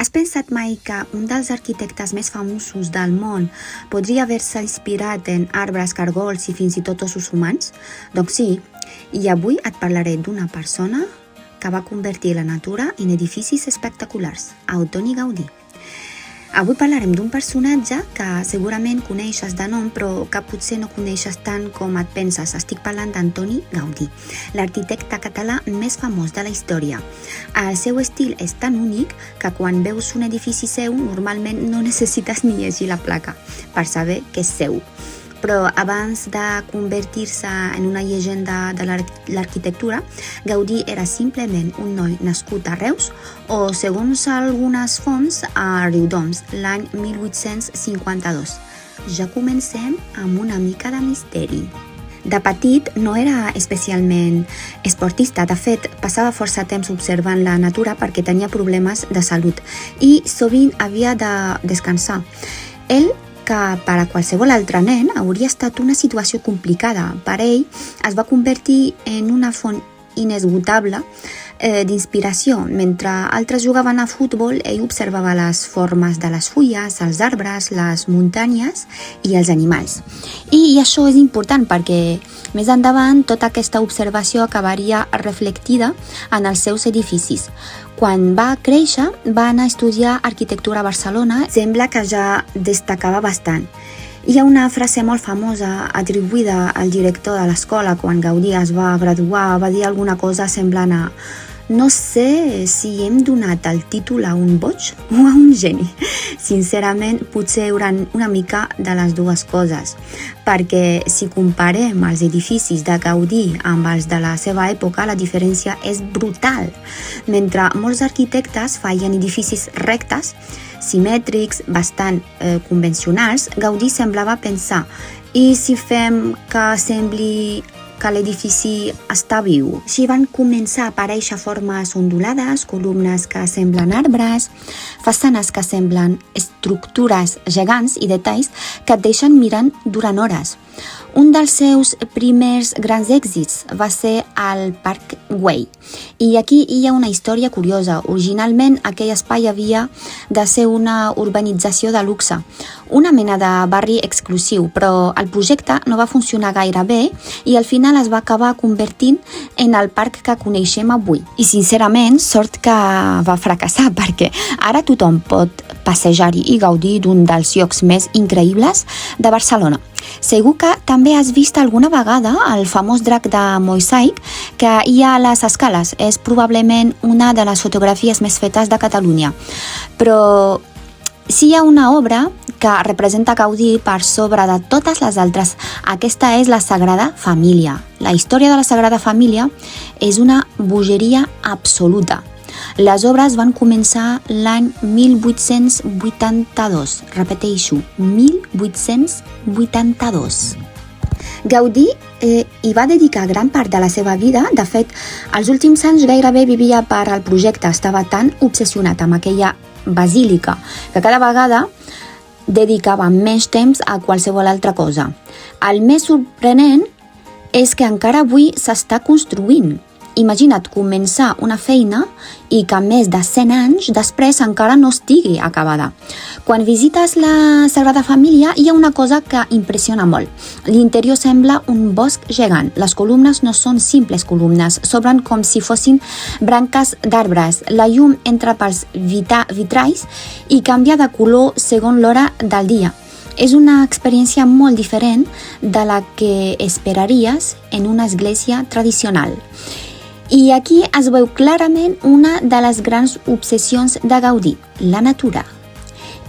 Has pensat mai que un dels arquitectes més famosos del món podria haver-se inspirat en arbres, cargols i fins i tot ossos humans? Doncs sí, i avui et parlaré d'una persona que va convertir la natura en edificis espectaculars, Antoni Gaudí. Avui parlarem d'un personatge que segurament coneixes de nom, però que potser no coneixes tant com et penses. Estic parlant d'Antoni Gaudí, l'arquitecte català més famós de la història. El seu estil és tan únic que quan veus un edifici seu, normalment no necessites ni llegir la placa per saber que és seu. Però abans de convertir-se en una llegenda de l'arquitectura, Gaudí era simplement un noi nascut a Reus o, segons algunes fonts, a Riudoms, l'any 1852. Ja comencem amb una mica de misteri. De petit no era especialment esportista, de fet passava força temps observant la natura perquè tenia problemes de salut i sovint havia de descansar. Ell, que per a qualsevol altre nen hauria estat una situació complicada, per ell es va convertir en una font inesgotable d'inspiració. Mentre altres jugaven a futbol, ell observava les formes de les fulles, els arbres, les muntanyes i els animals. I això és important perquè més endavant tota aquesta observació acabaria reflectida en els seus edificis. Quan va créixer, va anar a estudiar arquitectura a Barcelona. Sembla que ja destacava bastant. Hi ha una frase molt famosa atribuïda al director de l'escola quan Gaudí es va graduar. Va dir alguna cosa semblant a: no sé si hem donat el títol a un boig o a un geni. Sincerament, potser eren una mica de les dues coses, perquè si comparem els edificis de Gaudí amb els de la seva època, la diferència és brutal. Mentre molts arquitectes feien edificis rectes, simètrics, bastant convencionals, Gaudí semblava pensar: i si fem que sembli que l'edifici està viu? Així van començar a aparèixer formes ondulades, columnes que semblen arbres, façanes que semblen estructures gegants i detalls que et deixen mirant durant hores. Un dels seus primers grans èxits va ser el Parc Güell. I aquí hi ha una història curiosa. Originalment aquell espai havia de ser una urbanització de luxe, una mena de barri exclusiu, però el projecte no va funcionar gaire bé i al final es va acabar convertint en el parc que coneixem avui. I sincerament, sort que va fracassar, perquè ara tothom pot passejar-hi i gaudir d'un dels llocs més increïbles de Barcelona. Segur que també has vist alguna vegada el famós drac de mosaic que hi ha a les escales. És probablement una de les fotografies més fetes de Catalunya. Però si hi ha una obra que representa Gaudí per sobre de totes les altres, aquesta és la Sagrada Família. La història de la Sagrada Família és una bogeria absoluta. Les obres van començar l'any 1882. Repeteixo, 1882. Gaudí hi va dedicar gran part de la seva vida. De fet, els últims anys gairebé vivia per al projecte. Estava tan obsessionat amb aquella basílica que cada vegada dedicava més temps a qualsevol altra cosa. El més sorprenent és que encara avui s'està construint. Imagina't començar una feina i que més de 100 anys després encara no estigui acabada. Quan visites la Sagrada Família hi ha una cosa que impressiona molt. L'interior sembla un bosc gegant. Les columnes no són simples columnes, s'obren com si fossin branques d'arbres. La llum entra pels vitralls i canvia de color segons l'hora del dia. És una experiència molt diferent de la que esperaries en una església tradicional. I aquí es veu clarament una de les grans obsessions de Gaudí, la natura.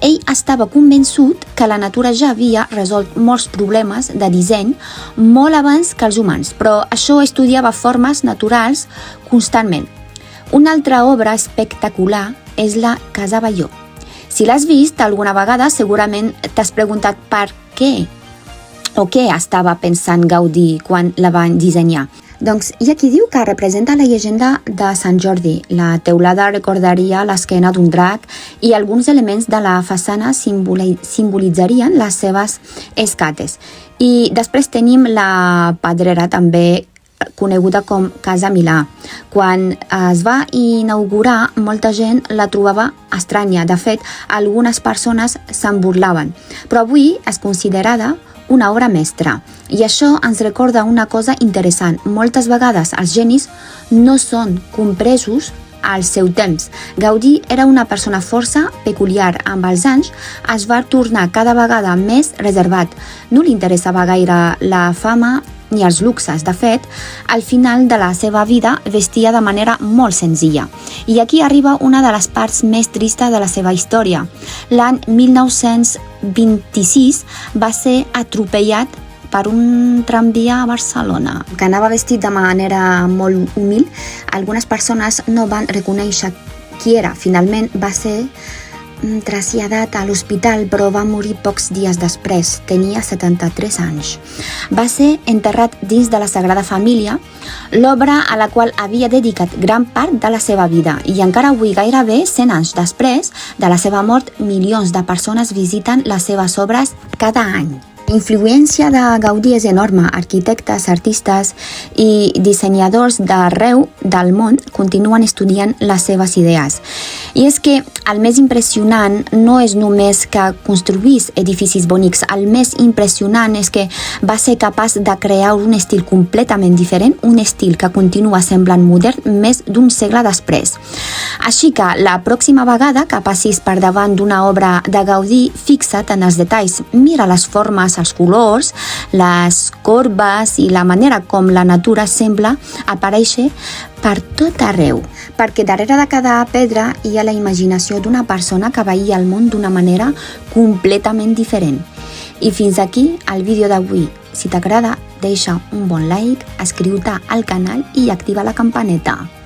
Ell estava convençut que la natura ja havia resolt molts problemes de disseny molt abans que els humans, però això estudiava formes naturals constantment. Una altra obra espectacular és la Casa Batlló. Si l'has vist alguna vegada, segurament t'has preguntat per què o què estava pensant Gaudí quan la van dissenyar. Doncs hi ha qui diu que representa la llegenda de Sant Jordi. La teulada recordaria l'esquena d'un drac i alguns elements de la façana simbolitzarien les seves escates. I després tenim la pedrera també coneguda com Casa Milà. Quan es va inaugurar, molta gent la trobava estranya. De fet, algunes persones se'n burlaven. Però avui és considerada una obra mestra. I això ens recorda una cosa interessant. Moltes vegades els genis no són compresos al seu temps. Gaudí era una persona força peculiar. Amb els anys es va tornar cada vegada més reservat. No li interessava gaire la fama ni els luxes. De fet, al final de la seva vida vestia de manera molt senzilla. I aquí arriba una de les parts més tristes de la seva història. L'any 1926 va ser atropellat per un tramvia a Barcelona, que anava vestit de manera molt humil. Algunes persones no van reconèixer qui era. Finalment va ser traslladat a l'hospital, però va morir pocs dies després. Tenia 73 anys. Va ser enterrat dins de la Sagrada Família, l'obra a la qual havia dedicat gran part de la seva vida. I encara avui, gairebé 100 anys després de la seva mort, milions de persones visiten les seves obres cada any. La influència de Gaudí és enorme. Arquitectes, artistes i dissenyadors d'arreu del món continuen estudiant les seves idees. I és que el més impressionant no és només que construís edificis bonics. El més impressionant és que va ser capaç de crear un estil completament diferent, un estil que continua semblant modern més d'un segle després. Així que la pròxima vegada que passis per davant d'una obra de Gaudí, fixa't en els detalls. Mira les formes, els colors, les corbes i la manera com la natura sembla aparèixer per tot arreu. Perquè darrere de cada pedra hi ha la imaginació d'una persona que veia el món d'una manera completament diferent. I fins aquí el vídeo d'avui. Si t'agrada, deixa un bon like, inscriu-te al canal i activa la campaneta.